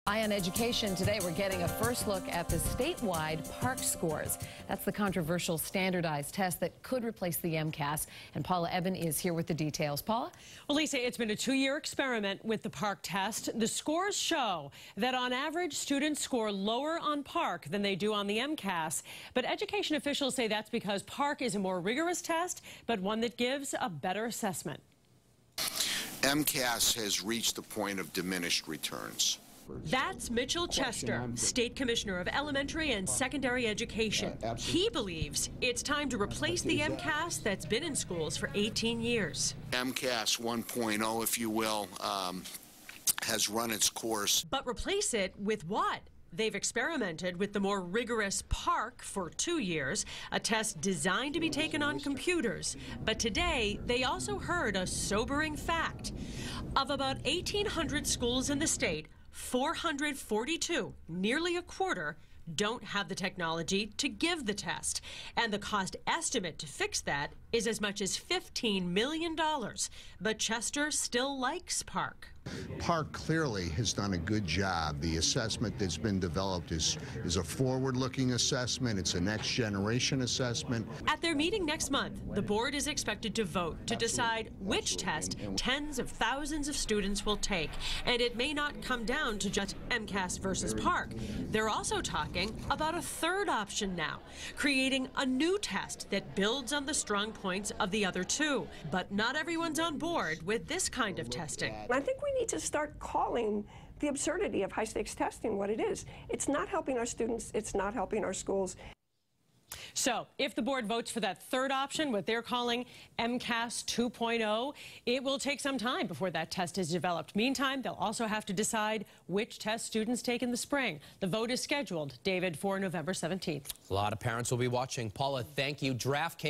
Eye on Education today, we're getting a first look at the statewide PARCC scores. That's the controversial standardized test that could replace the MCAS. And Paula Ebben is here with the details. Paula? Well, Lisa, it's been a 2-year experiment with the PARCC test. The scores show that on average, students score lower on PARCC than they do on the MCAS. But education officials say that's because PARCC is a more rigorous test, but one that gives a better assessment. MCAS has reached the point of diminished returns. That's Mitchell Chester, State Commissioner of Elementary and Secondary Education. He believes it's time to replace the MCAS that's been in schools for 18 years. MCAS 1.0, if you will, has run its course. But replace it with what? They've experimented with the more rigorous PARCC for 2 years, a test designed to be taken on computers. But today, they also heard a sobering fact. Of about 1,800 schools in the state, 442, nearly a quarter, don't have the technology to give the test. And the cost estimate to fix that is as much as $15 million. But Chester still likes PARCC. PARCC clearly has done a good job. The assessment that's been developed is a forward-looking assessment. It's a next-generation assessment. At their meeting next month, the board is expected to vote to decide which test tens of thousands of students will take. And it may not come down to just MCAS versus PARCC. They're also talking about a third option now, creating a new test that builds on the strong points of the other two. But not everyone's on board with this kind of testing. I think we need to start calling the absurdity of high-stakes testing what it is. It's not helping our students. It's not helping our schools. So if the board votes for that third option, what they're calling MCAS 2.0, it will take some time before that test is developed. Meantime, they'll also have to decide which test students take in the spring. The vote is scheduled, David, for November 17th. A lot of parents will be watching. Paula, thank you. DraftKings